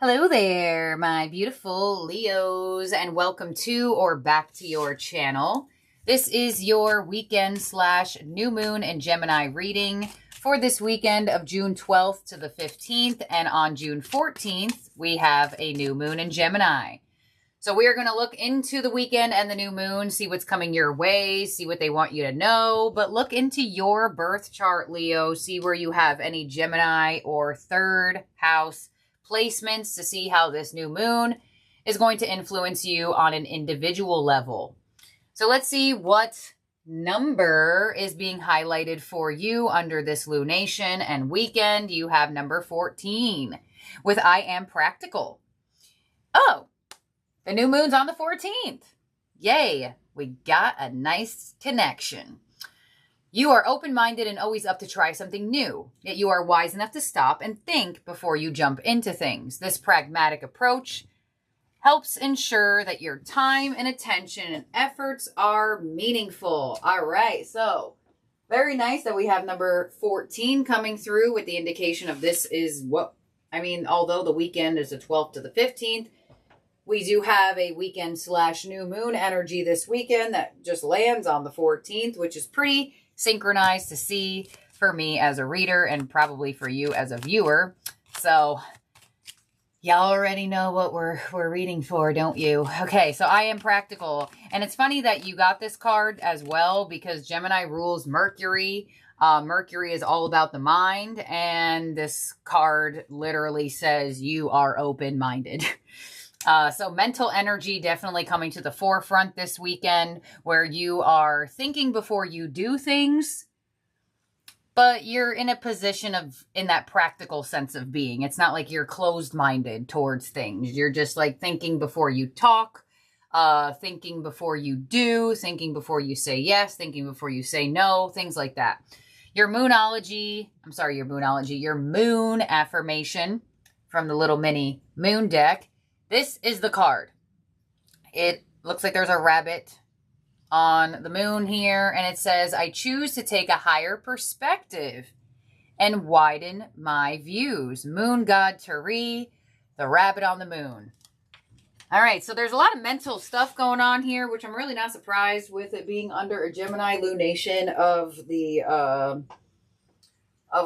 Hello there, my beautiful Leos, and welcome to or back to your channel. This is your weekend / new moon in Gemini reading for this weekend of June 12th to the 15th. And on June 14th, we have a new moon in Gemini. So we are going to look into the weekend and the new moon, see what's coming your way, see what they want you to know, but look into your birth chart, Leo, see where you have any Gemini or third house placements to see how this new moon is going to influence you on an individual level. So let's see what number is being highlighted for you under this lunation and weekend. You have number 14 with I am practical. Oh, the new moon's on the 14th. Yay, we got a nice connection. You are open-minded and always up to try something new, yet you are wise enough to stop and think before you jump into things. This pragmatic approach helps ensure that your time and attention and efforts are meaningful. All right, so very nice that we have number 14 coming through with the indication of this is what, although the weekend is the 12th to the 15th, we do have a weekend / new moon energy this weekend that just lands on the 14th, which is pretty synchronized to see for me as a reader and probably for you as a viewer. So y'all already know what we're reading for, don't you? Okay, so I am practical. And it's funny that you got this card as well because Gemini rules Mercury. Mercury is all about the mind, and this card literally says you are open-minded. So mental energy definitely coming to the forefront this weekend where you are thinking before you do things, but you're in a position in that practical sense of being. It's not like you're closed-minded towards things. You're just like thinking before you talk, thinking before you do, thinking before you say yes, thinking before you say no, things like that. Your moon affirmation from the little mini moon deck. This is the card. It looks like there's a rabbit on the moon here, and it says, I choose to take a higher perspective and widen my views. Moon god Tari, the rabbit on the moon. All right, so there's a lot of mental stuff going on here, which I'm really not surprised with it being under a Gemini lunation of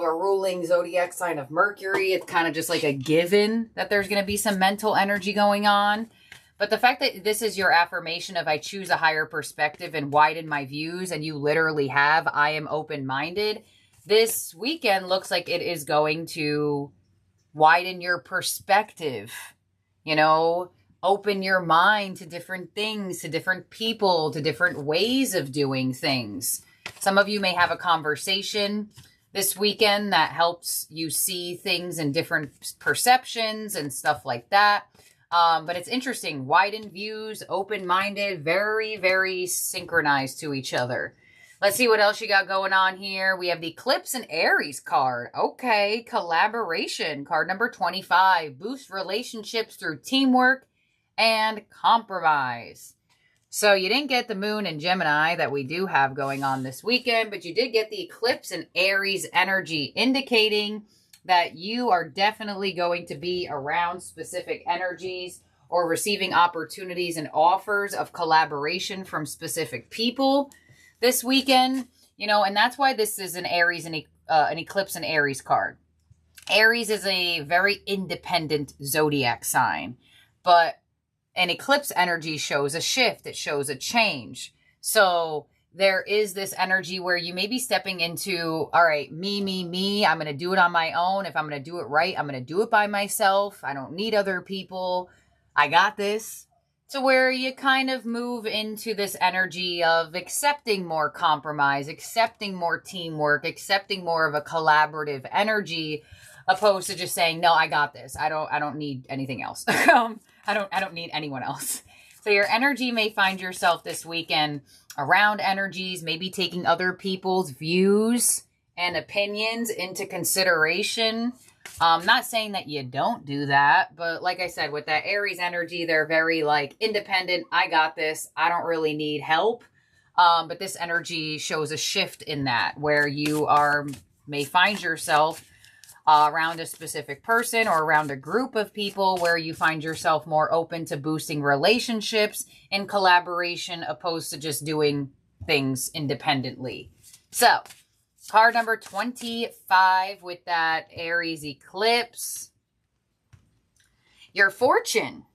a ruling zodiac sign of Mercury. It's kind of just like a given that there's going to be some mental energy going on. But the fact that this is your affirmation of I choose a higher perspective and widen my views, and you literally have I am open-minded, this weekend looks like it is going to widen your perspective, open your mind to different things, to different people, to different ways of doing things. Some of you may have a conversation this weekend that helps you see things in different perceptions and stuff like that. But it's interesting. Widened views, open-minded, very, very synchronized to each other. Let's see what else you got going on here. We have the Eclipse and Aries card. Okay, collaboration. Card number 25. Boost relationships through teamwork and compromise. So you didn't get the moon in Gemini that we do have going on this weekend, but you did get the Eclipse and Aries energy, indicating that you are definitely going to be around specific energies or receiving opportunities and offers of collaboration from specific people this weekend, and that's why this is an Aries and an Eclipse and Aries card. Aries is a very independent zodiac sign, but an eclipse energy shows a shift. It shows a change. So there is this energy where you may be stepping into, all right, me. I'm going to do it on my own. If I'm going to do it right, I'm going to do it by myself. I don't need other people. I got this. To where you kind of move into this energy of accepting more compromise, accepting more teamwork, accepting more of a collaborative energy, opposed to just saying, no, I got this. I don't need anything else. I don't need anyone else. So your energy may find yourself this weekend around energies, maybe taking other people's views and opinions into consideration. Not saying that you don't do that, but like I said, with that Aries energy, they're very independent. I got this. I don't really need help. But this energy shows a shift in that where you may find yourself around a specific person or around a group of people where you find yourself more open to boosting relationships in collaboration opposed to just doing things independently. So, card number 25 with that Aries eclipse. Your fortune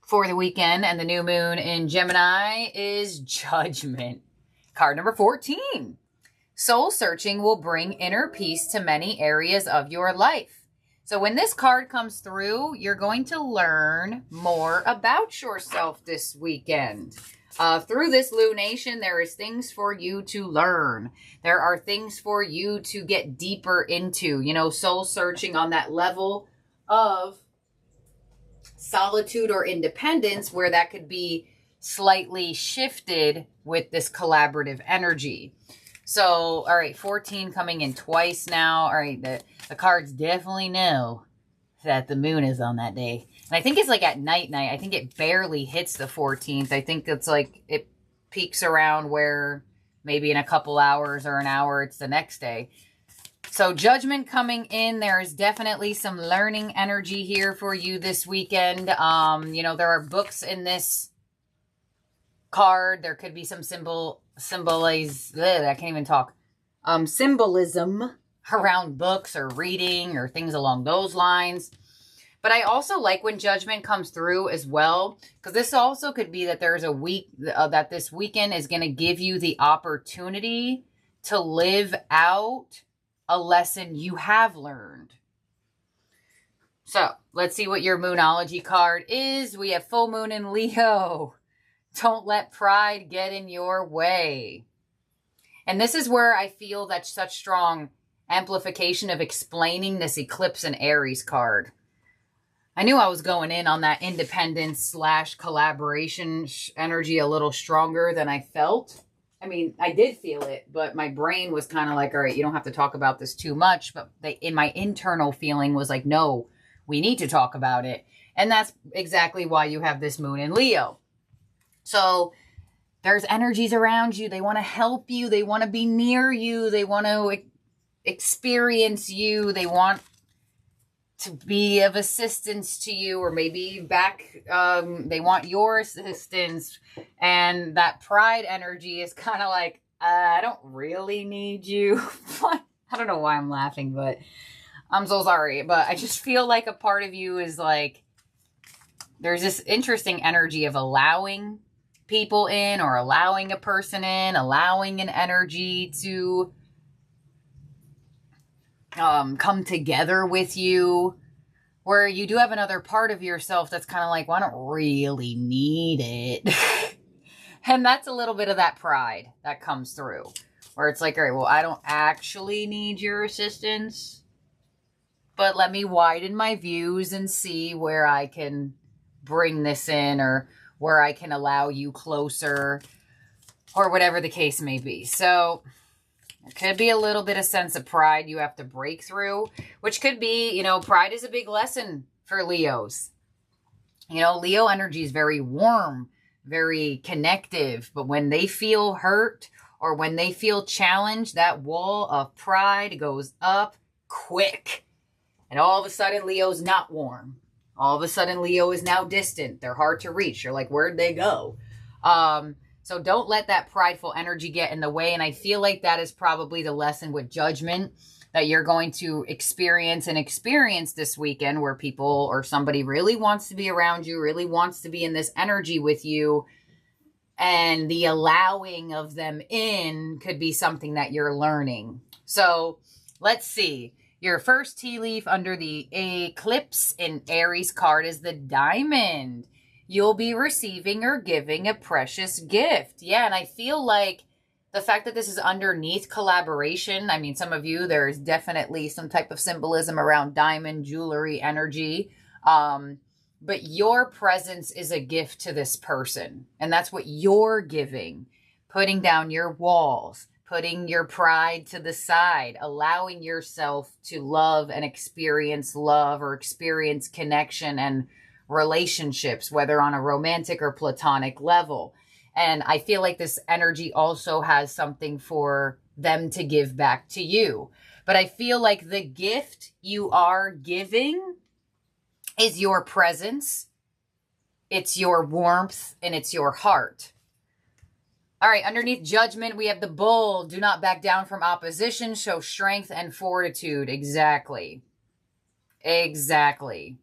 for the weekend and the new moon in Gemini is Judgment. Card number 14. Soul searching will bring inner peace to many areas of your life. So when this card comes through, you're going to learn more about yourself this weekend. Through this lunation, there is things for you to learn. There are things for you to get deeper into, you know, soul searching on that level of solitude or independence where that could be slightly shifted with this collaborative energy. So, all right, 14 coming in twice now. All right, the cards definitely know that the moon is on that day. And I think it's like at night. I think it barely hits the 14th. I think it's like it peaks around where maybe in a couple hours or an hour it's the next day. So Judgment coming in. There is definitely some learning energy here for you this weekend. You know, there are books in this card. There could be some symbolism around books or reading or things along those lines. But I also like when Judgment comes through as well, because this also could be that there's a week that this weekend is going to give you the opportunity to live out a lesson you have learned. So let's see what your Moonology card is. We have full moon in Leo. Don't let pride get in your way. And this is where I feel that such strong amplification of explaining this eclipse and Aries card. I knew I was going in on that independence / collaboration energy a little stronger than I felt. I mean, I did feel it, but my brain was kind of like, all right, you don't have to talk about this too much. But in my internal feeling was like, no, we need to talk about it. And that's exactly why you have this moon in Leo. So there's energies around you. They want to help you. They want to be near you. They want to experience you. They want to be of assistance to you, or maybe back, they want your assistance. And that pride energy is kind of like, I don't really need you. I don't know why I'm laughing, but I'm so sorry. But I just feel like a part of you is like, there's this interesting energy of allowing people in, or allowing a person in, allowing an energy to come together with you, where you do have another part of yourself that's kind of like, well, I don't really need it. And that's a little bit of that pride that comes through, where it's like, all right, well, I don't actually need your assistance, but let me widen my views and see where I can bring this in, or where I can allow you closer, or whatever the case may be. So there could be a little bit of sense of pride you have to break through, which could be, you know, pride is a big lesson for Leos. You know, Leo energy is very warm, very connective, but when they feel hurt or when they feel challenged, that wall of pride goes up quick. And all of a sudden, Leo's not warm. All of a sudden, Leo is now distant. They're hard to reach. You're like, where'd they go? So don't let that prideful energy get in the way. And I feel like that is probably the lesson with Judgment that you're going to experience this weekend, where people or somebody really wants to be around you, really wants to be in this energy with you. And the allowing of them in could be something that you're learning. So let's see. Your first tea leaf under the eclipse in Aries card is the Diamond. You'll be receiving or giving a precious gift. Yeah, and I feel like the fact that this is underneath collaboration, I mean, some of you, there's definitely some type of symbolism around diamond jewelry energy. But your presence is a gift to this person. And that's what you're giving. Putting down your walls. Putting your pride to the side, allowing yourself to love and experience love, or experience connection and relationships, whether on a romantic or platonic level. And I feel like this energy also has something for them to give back to you. But I feel like the gift you are giving is your presence, it's your warmth, and it's your heart. All right, underneath judgment, we have the bull. Do not back down from opposition. Show strength and fortitude. Exactly. Exactly.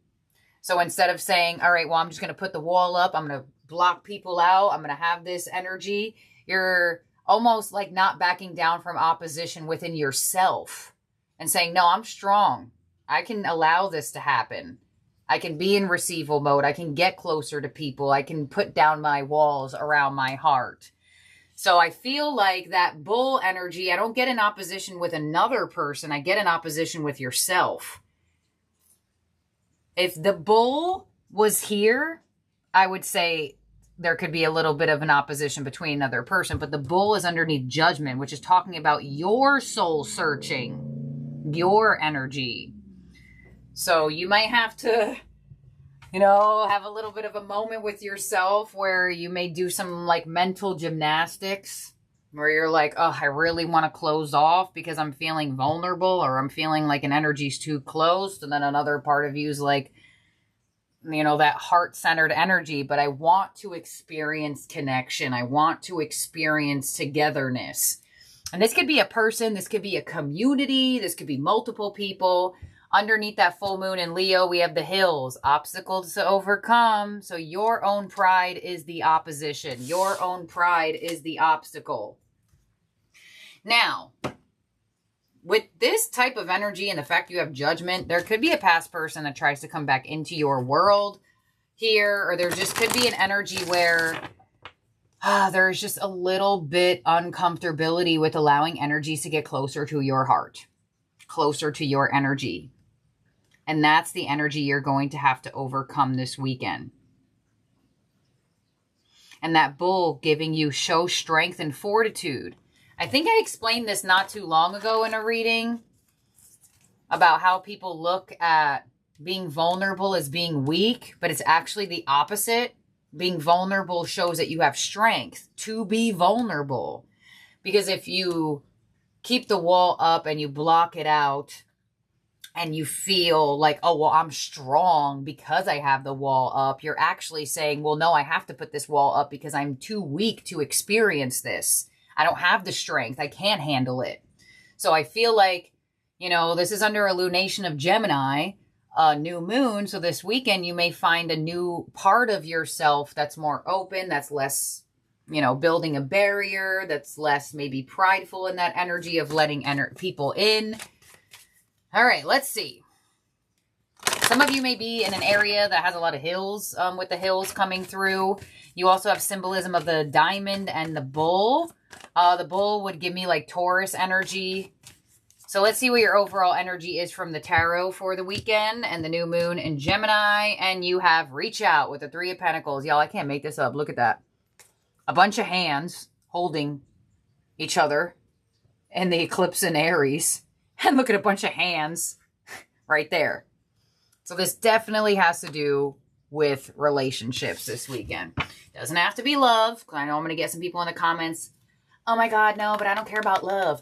So instead of saying, all right, well, I'm just going to put the wall up. I'm going to block people out. I'm going to have this energy. You're almost like not backing down from opposition within yourself and saying, no, I'm strong. I can allow this to happen. I can be in receival mode. I can get closer to people. I can put down my walls around my heart. So I feel like that bull energy, I don't get in opposition with another person. I get in opposition with yourself. If the bull was here, I would say there could be a little bit of an opposition between another person. But the bull is underneath judgment, which is talking about your soul searching, your energy. So you might have to, have a little bit of a moment with yourself where you may do some like mental gymnastics where you're like, oh, I really want to close off because I'm feeling vulnerable or I'm feeling like an energy's too close. And then another part of you is like, that heart-centered energy, but I want to experience connection. I want to experience togetherness. And this could be a person, this could be a community, this could be multiple people. Underneath that full moon in Leo, we have the hills, obstacles to overcome. So your own pride is the opposition. Your own pride is the obstacle. Now, with this type of energy and the fact you have judgment, there could be a past person that tries to come back into your world here, or there just could be an energy where there's just a little bit uncomfortability with allowing energies to get closer to your heart, closer to your energy. And that's the energy you're going to have to overcome this weekend. And that bull giving you show strength and fortitude. I think I explained this not too long ago in a reading about how people look at being vulnerable as being weak, but it's actually the opposite. Being vulnerable shows that you have strength to be vulnerable. Because if you keep the wall up and you block it out, and you feel like, oh, well, I'm strong because I have the wall up, you're actually saying, well, no, I have to put this wall up because I'm too weak to experience this. I don't have the strength. I can't handle it. So I feel like, this is under a lunation of Gemini, a new moon. So this weekend, you may find a new part of yourself that's more open, that's less, building a barrier, that's less maybe prideful in that energy of letting people in. All right, let's see. Some of you may be in an area that has a lot of hills, with the hills coming through. You also have symbolism of the diamond and the bull. The bull would give me like Taurus energy. So let's see what your overall energy is from the tarot for the weekend and the new moon in Gemini. And you have reach out with the 3 of Pentacles. Y'all, I can't make this up. Look at that. A bunch of hands holding each other and the eclipse in Aries. And look at a bunch of hands right there. So this definitely has to do with relationships this weekend. Doesn't have to be love. I know I'm going to get some people in the comments. Oh my God, no, but I don't care about love.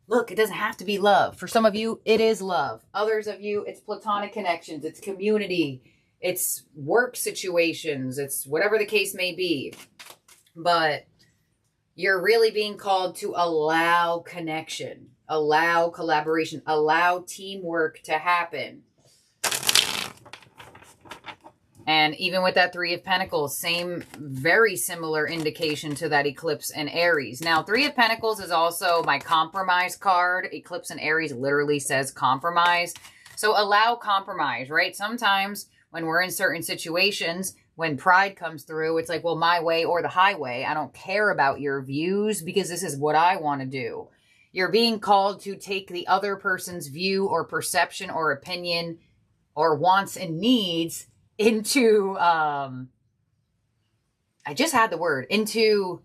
Look, it doesn't have to be love. For some of you, it is love. Others of you, it's platonic connections. It's community. It's work situations. It's whatever the case may be. But you're really being called to allow connection. Allow collaboration, allow teamwork to happen. And even with that 3 of Pentacles, same, very similar indication to that eclipse in Aries. Now, 3 of Pentacles is also my compromise card. Eclipse in Aries literally says compromise. So allow compromise, right? Sometimes when we're in certain situations, when pride comes through, it's like, well, my way or the highway. I don't care about your views because this is what I want to do. You're being called to take the other person's view or perception or opinion or wants and needs into, I just had the word, into,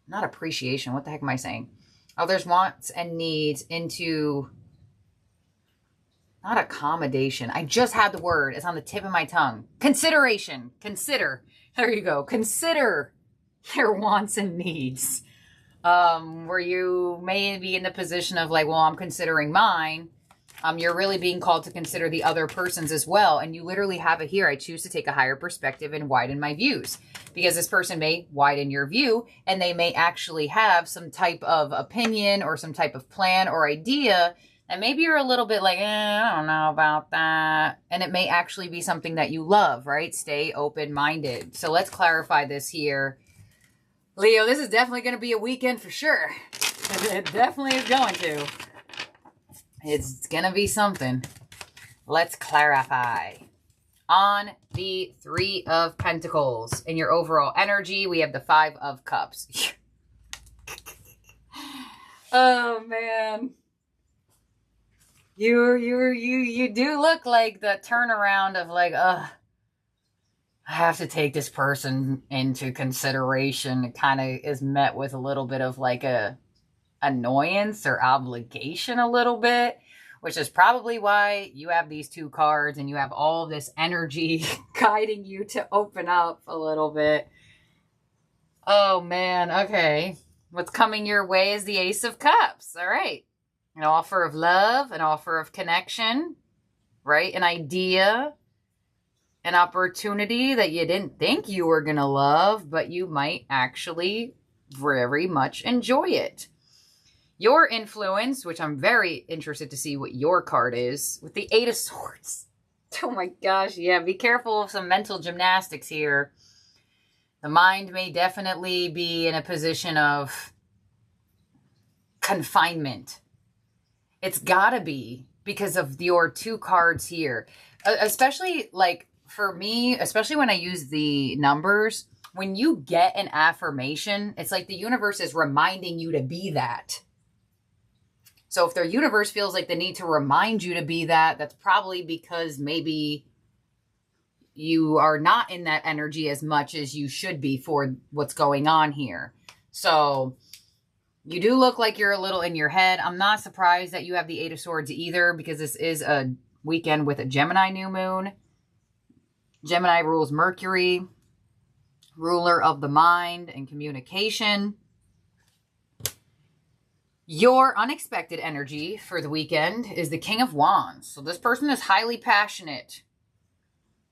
not appreciation. What the heck am I saying? Others' wants and needs into, not accommodation. I just had the word. It's on the tip of my tongue. Consideration. Consider. There you go. Consider your wants and needs. where you may be in the position of like, well, I'm considering mine. You're really being called to consider the other person's as well. And you literally have it here. I choose to take a higher perspective and widen my views, because this person may widen your view and they may actually have some type of opinion or some type of plan or idea. And maybe you're a little bit like, I don't know about that. And it may actually be something that you love, right? Stay open-minded. So let's clarify this here. Leo, this is definitely going to be a weekend for sure. It definitely is going to. It's going to be something. Let's clarify. On the Three of Pentacles, in your overall energy, we have the Five of Cups. Oh, man. You do look like the turnaround of like, I have to take this person into consideration. It kind of is met with a little bit of like a annoyance or obligation a little bit, which is probably why you have these two cards and you have all this energy guiding you to open up a little bit. Oh man, okay. What's coming your way is the Ace of Cups. All right. An offer of love, an offer of connection, right? An idea, an opportunity that you didn't think you were going to love, but you might actually very much enjoy it. Your influence, which I'm very interested to see what your card is, with the Eight of Swords. Oh my gosh, yeah, be careful of some mental gymnastics here. The mind may definitely be in a position of confinement. It's gotta be because of your two cards here. Especially like for me, especially when I use the numbers, when you get an affirmation, it's like the universe is reminding you to be that. So if the universe feels like the need to remind you to be that, that's probably because maybe you are not in that energy as much as you should be for what's going on here. So you do look like you're a little in your head. I'm not surprised that you have the Eight of Swords either, because this is a weekend with a Gemini new moon. Gemini rules Mercury, ruler of the mind and communication. Your unexpected energy for the weekend is the King of Wands. So this person is highly passionate.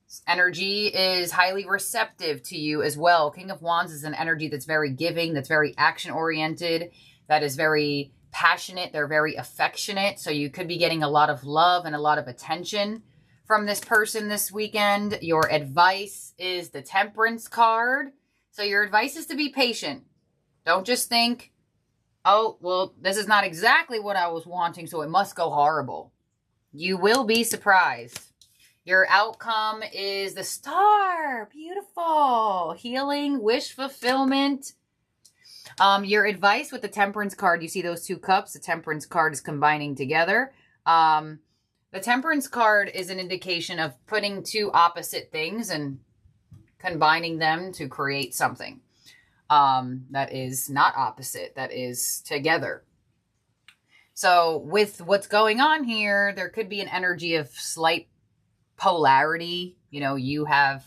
This energy is highly receptive to you as well. King of Wands is an energy that's very giving, that's very action-oriented, that is very passionate. They're very affectionate. So you could be getting a lot of love and a lot of attention from this person this weekend. Your advice is the Temperance card. So your advice is to be patient. Don't just think, oh, well, this is not exactly what I was wanting, so it must go horrible. You will be surprised. Your outcome is the Star. Beautiful. Healing, wish fulfillment. Your advice with the Temperance card, you see those two cups. The Temperance card is combining together. The Temperance card is an indication of putting two opposite things and combining them to create something. That is not opposite, that is together. So with what's going on here, there could be an energy of slight polarity. You know, you have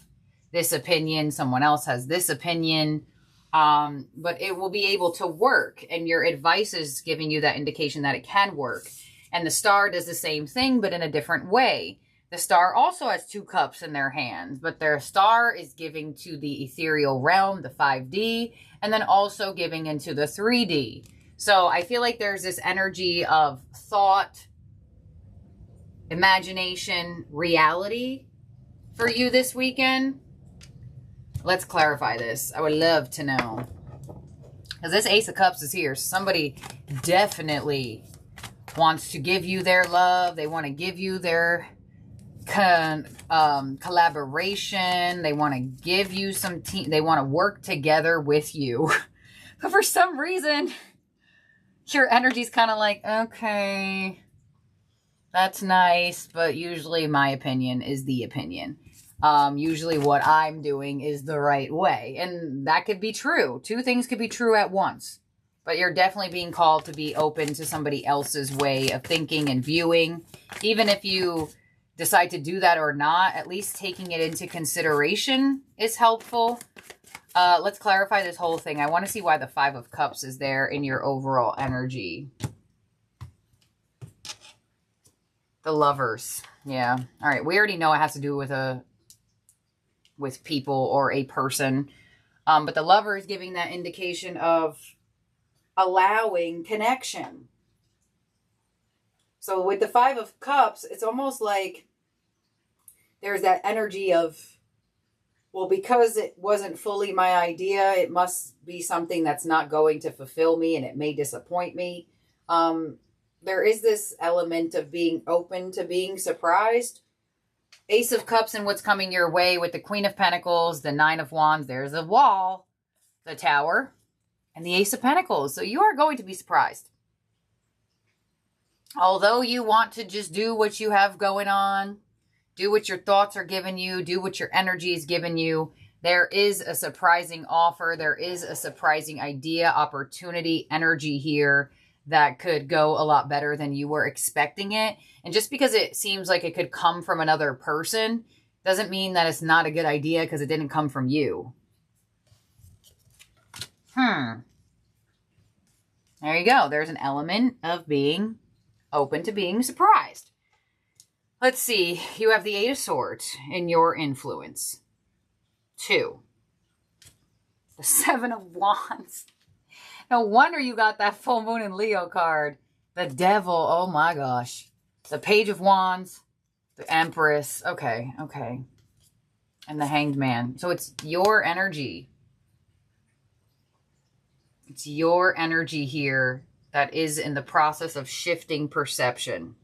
this opinion, someone else has this opinion, but it will be able to work. And your advice is giving you that indication that it can work. And the Star does the same thing, but in a different way. The Star also has two cups in their hands, but their Star is giving to the ethereal realm, the 5D, and then also giving into the 3D. So I feel like there's this energy of thought, imagination, reality for you this weekend. Let's clarify this. I would love to know. Because this Ace of Cups is here. Somebody definitely wants to give you their love. They want to give you their collaboration. They want to give you some team. They want to work together with you. But for some reason, your energy's kind of like, okay, that's nice. But usually my opinion is the opinion. Usually what I'm doing is the right way. And that could be true. Two things could be true at once. But you're definitely being called to be open to somebody else's way of thinking and viewing. Even if you decide to do that or not, at least taking it into consideration is helpful. Let's clarify this whole thing. I want to see why the Five of Cups is there in your overall energy. The Lovers. Yeah. All right. We already know it has to do with people or a person. But the Lover is giving that indication of allowing connection. So with the Five of Cups, it's almost like there's that energy of, well, because it wasn't fully my idea, it must be something that's not going to fulfill me and it may disappoint me. There is this element of being open to being surprised. Ace of Cups and what's coming your way with the Queen of Pentacles, the Nine of Wands, there's a wall, the Tower, and the Ace of Pentacles. So you are going to be surprised. Although you want to just do what you have going on, do what your thoughts are giving you, do what your energy is giving you, there is a surprising offer. There is a surprising idea, opportunity, energy here that could go a lot better than you were expecting it. And just because it seems like it could come from another person doesn't mean that it's not a good idea because it didn't come from you. There you go. There's an element of being open to being surprised. Let's see. You have the Eight of Swords in your influence. 2. The Seven of Wands. No wonder you got that full moon in Leo card. The Devil. Oh my gosh. The Page of Wands. The Empress. Okay. And the Hanged Man. So it's your energy. It's your energy here that is in the process of shifting perception.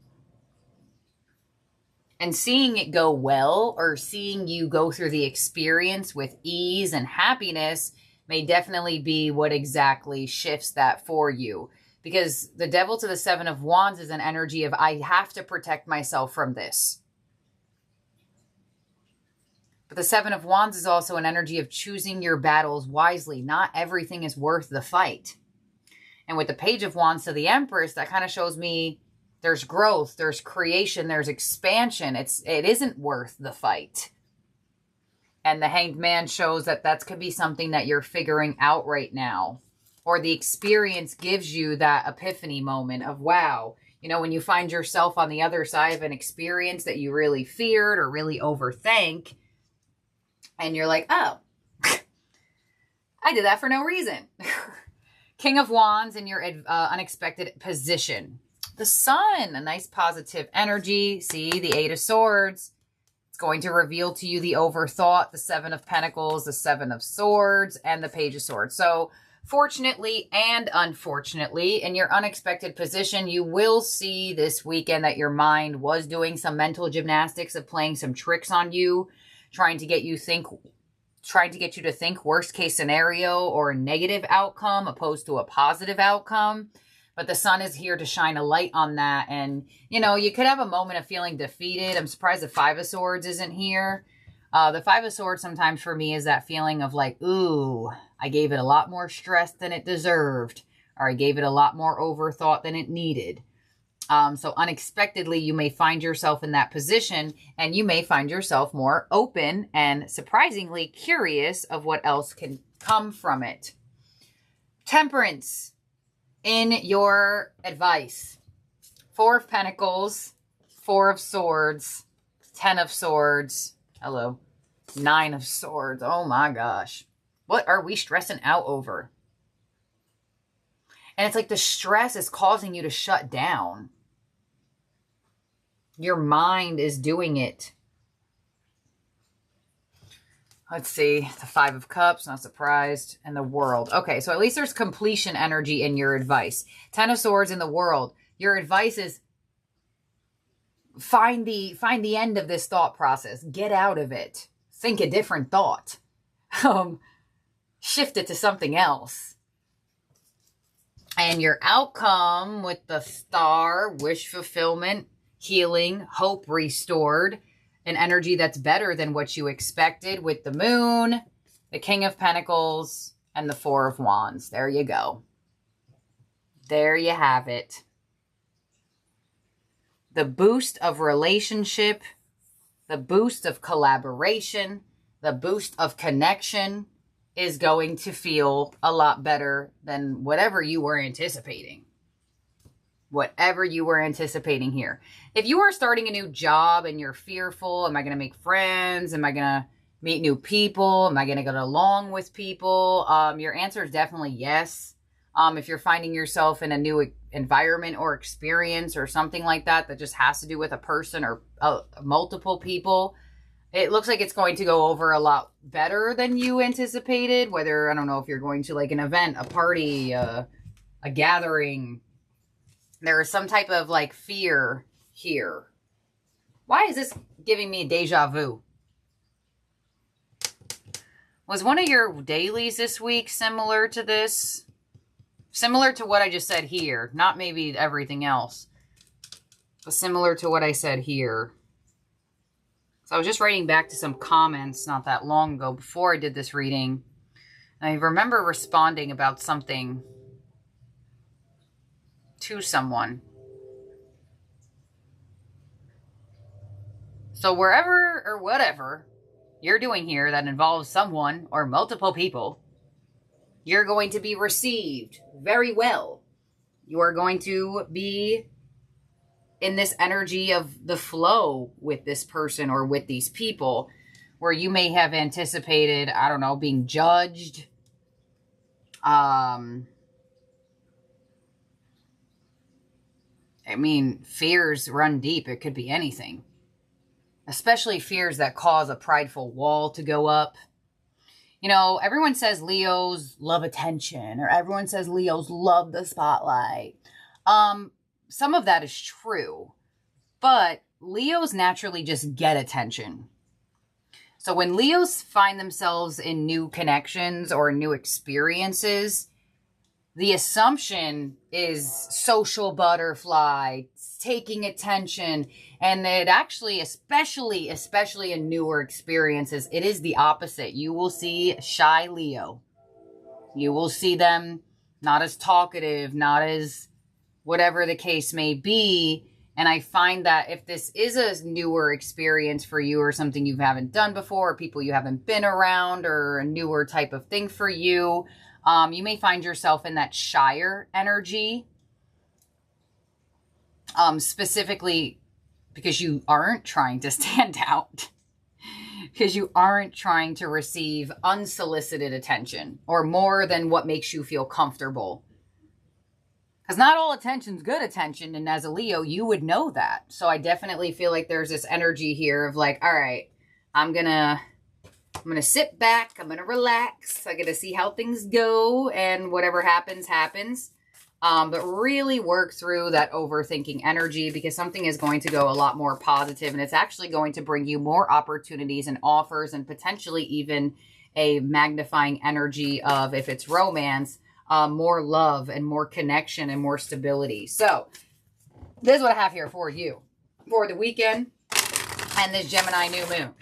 And seeing it go well, or seeing you go through the experience with ease and happiness, may definitely be what exactly shifts that for you. Because the Devil to the Seven of Wands is an energy of, I have to protect myself from this. But the Seven of Wands is also an energy of choosing your battles wisely. Not everything is worth the fight. And with the Page of Wands to the Empress, that kind of shows me there's growth, there's creation, there's expansion. It isn't worth the fight. And the Hanged Man shows that could be something that you're figuring out right now. Or the experience gives you that epiphany moment of, wow, you know, when you find yourself on the other side of an experience that you really feared or really overthink, and you're like, oh, I did that for no reason. King of Wands in your unexpected position. The Sun, a nice positive energy. See, the Eight of Swords. It's going to reveal to you the overthought, the Seven of Pentacles, the Seven of Swords, and the Page of Swords. So, fortunately and unfortunately, in your unexpected position, you will see this weekend that your mind was doing some mental gymnastics of playing some tricks on you, trying to get you to think worst case scenario or a negative outcome opposed to a positive outcome. But the Sun is here to shine a light on that. And, you know, you could have a moment of feeling defeated. I'm surprised the Five of Swords isn't here. The Five of Swords sometimes for me is that feeling of like, ooh, I gave it a lot more stress than it deserved. Or I gave it a lot more overthought than it needed. So unexpectedly, you may find yourself in that position, and you may find yourself more open and surprisingly curious of what else can come from it. Temperance in your advice. 4 of Pentacles, 4 of Swords, 10 of Swords. Hello. 9 of Swords. Oh my gosh. What are we stressing out over? And it's like the stress is causing you to shut down. Your mind is doing it. Let's see. The 5 of Cups, not surprised. And the World. Okay, so at least there's completion energy in your advice. 10 of Swords in the World. Your advice is find the end of this thought process. Get out of it. Think a different thought. Shift it to something else. And your outcome with the Star, wish fulfillment, healing, hope restored, an energy that's better than what you expected with the Moon, the King of Pentacles, and the 4 of Wands. There you go. There you have it. The boost of relationship, the boost of collaboration, the boost of connection is going to feel a lot better than whatever you were anticipating. Whatever you were anticipating here. If you are starting a new job and you're fearful, am I going to make friends? Am I going to meet new people? Am I going to get along with people? Your answer is definitely yes. If you're finding yourself in a new environment or experience or something like that just has to do with a person or multiple people, it looks like it's going to go over a lot better than you anticipated. Whether, I don't know if you're going to like an event, a party, a gathering. There is some type of like fear here. Why is this giving me deja vu? Was one of your dailies this week similar to this? Similar to what I just said here. Not maybe everything else. But similar to what I said here. So I was just writing back to some comments not that long ago before I did this reading. And I remember responding about something to someone. So wherever or whatever you're doing here that involves someone or multiple people, you're going to be received very well. You are going to be in this energy of the flow with this person or with these people, where you may have anticipated, I don't know, being judged. I mean, fears run deep. It could be anything. Especially fears that cause a prideful wall to go up. You know, everyone says Leos love attention, or everyone says Leos love the spotlight. Some of that is true, but Leos naturally just get attention. So when Leos find themselves in new connections or new experiences, the assumption is social butterfly, taking attention. And it actually, especially in newer experiences, it is the opposite. You will see shy Leo. You will see them not as talkative, not as whatever the case may be. And I find that if this is a newer experience for you or something you haven't done before, or people you haven't been around, or a newer type of thing for you, you may find yourself in that shyer energy, specifically because you aren't trying to stand out, because you aren't trying to receive unsolicited attention or more than what makes you feel comfortable. Because not all attention's good attention, and as a Leo, you would know that. So I definitely feel like there's this energy here of like, all right, I'm gonna sit back, I'm gonna relax, I'm gonna see how things go, and whatever happens, happens. But really work through that overthinking energy, because something is going to go a lot more positive, and it's actually going to bring you more opportunities and offers, and potentially even a magnifying energy of, if it's romance, more love and more connection and more stability. So this is what I have here for you for the weekend and this Gemini new moon.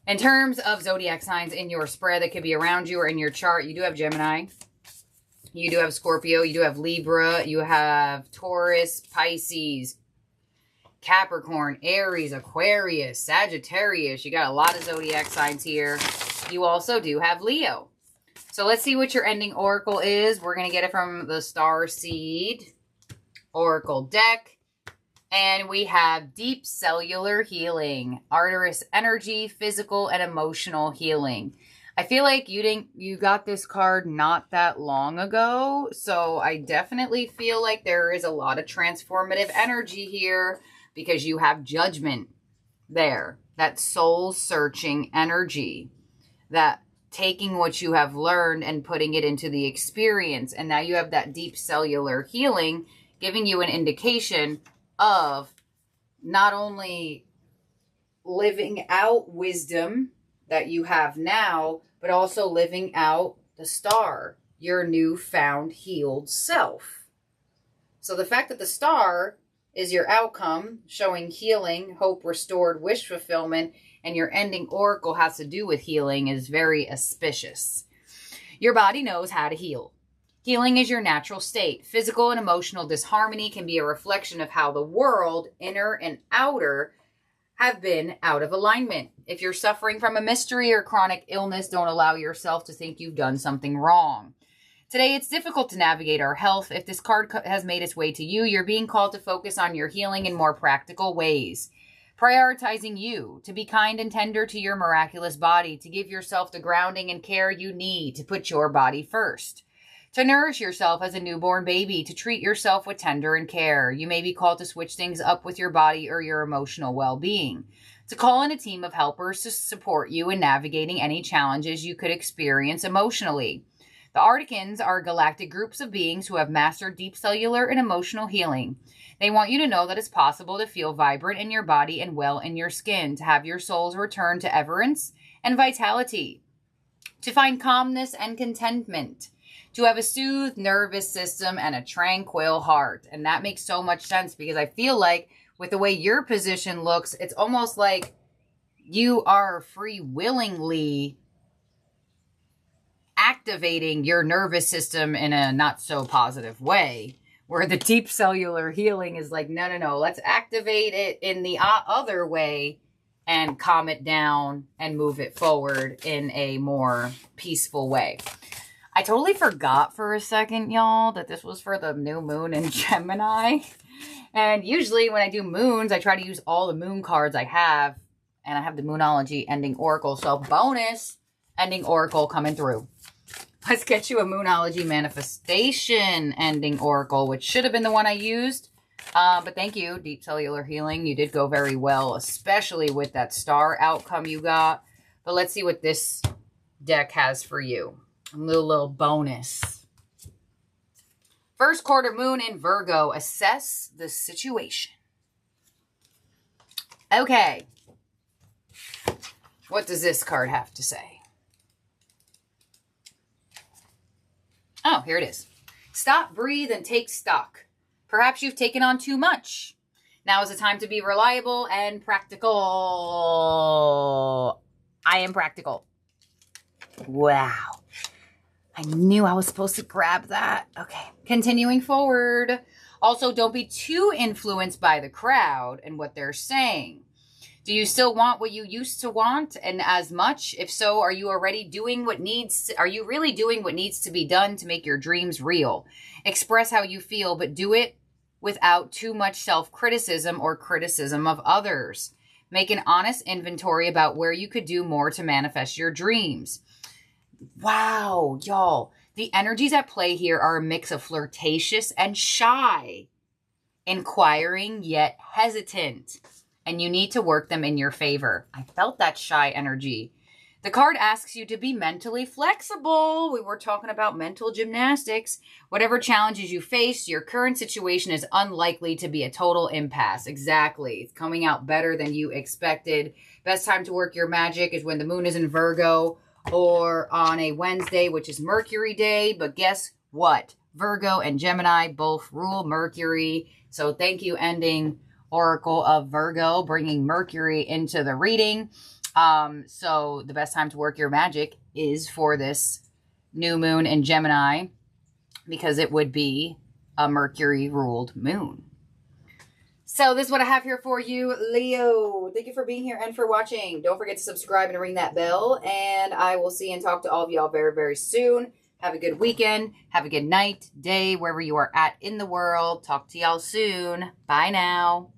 In terms of zodiac signs in your spread that could be around you or in your chart, you do have Gemini, you do have Scorpio, you do have Libra, you have Taurus, Pisces, Capricorn, Aries, Aquarius, Sagittarius. You got a lot of zodiac signs here. You also do have Leo. So let's see what your ending oracle is. We're going to get it from the Star Seed Oracle deck. And we have deep cellular healing, Arcturus energy, physical and emotional healing. I feel like you got this card not that long ago. So I definitely feel like there is a lot of transformative energy here, because you have judgment there. That soul searching energy, that taking what you have learned and putting it into the experience. And now you have that deep cellular healing, giving you an indication of not only living out wisdom that you have now, but also living out the star, your newfound healed self. So the fact that the star is your outcome, showing healing, hope restored, wish fulfillment, and your ending oracle has to do with healing, is very auspicious. Your body knows how to heal. Healing is your natural state. Physical and emotional disharmony can be a reflection of how the world, inner and outer, have been out of alignment. If you're suffering from a mystery or chronic illness, don't allow yourself to think you've done something wrong. Today, it's difficult to navigate our health. If this card has made its way to you, you're being called to focus on your healing in more practical ways. Prioritizing you, to be kind and tender to your miraculous body, to give yourself the grounding and care you need, to put your body first. To nourish yourself as a newborn baby, to treat yourself with tender and care. You may be called to switch things up with your body or your emotional well-being. To call in a team of helpers to support you in navigating any challenges you could experience emotionally. The Articans are galactic groups of beings who have mastered deep cellular and emotional healing. They want you to know that it's possible to feel vibrant in your body and well in your skin, to have your souls return to everence and vitality, to find calmness and contentment, to have a soothed nervous system and a tranquil heart. And that makes so much sense because I feel like with the way your position looks, it's almost like you are free willingly activating your nervous system in a not so positive way, where the deep cellular healing is like, no, let's activate it in the other way and calm it down and move it forward in a more peaceful way. I totally forgot for a second, y'all, that this was for the new moon in Gemini. And usually when I do moons, I try to use all the moon cards I have, and I have the Moonology ending oracle. So bonus ending oracle coming through. Let's get you a Moonology manifestation ending oracle, which should have been the one I used. But thank you, Deep Cellular Healing. You did go very well, especially with that star outcome you got. But let's see what this deck has for you. A little bonus. First quarter moon in Virgo. Assess the situation. Okay. What does this card have to say? Oh, here it is. Stop, breathe, and take stock. Perhaps you've taken on too much. Now is the time to be reliable and practical. I am practical. Wow. I knew I was supposed to grab that. Okay, continuing forward. Also, don't be too influenced by the crowd and what they're saying. Do you still want what you used to want and as much? If so, are you really doing what needs to be done to make your dreams real? Express how you feel, but do it without too much self-criticism or criticism of others. Make an honest inventory about where you could do more to manifest your dreams. Wow, y'all. The energies at play here are a mix of flirtatious and shy, inquiring yet hesitant. And you need to work them in your favor. I felt that shy energy. The card asks you to be mentally flexible. We were talking about mental gymnastics. Whatever challenges you face, your current situation is unlikely to be a total impasse. Exactly. It's coming out better than you expected. Best time to work your magic is when the moon is in Virgo or on a Wednesday, which is Mercury day. But guess what? Virgo and Gemini both rule Mercury. So thank you, ending Oracle of Virgo, bringing Mercury into the reading. So the best time to work your magic is for this new moon in Gemini, because it would be a Mercury-ruled moon. So this is what I have here for you, Leo. Thank you for being here and for watching. Don't forget to subscribe and ring that bell. And I will see and talk to all of y'all very, very soon. Have a good weekend. Have a good night, day, wherever you are at in the world. Talk to y'all soon. Bye now.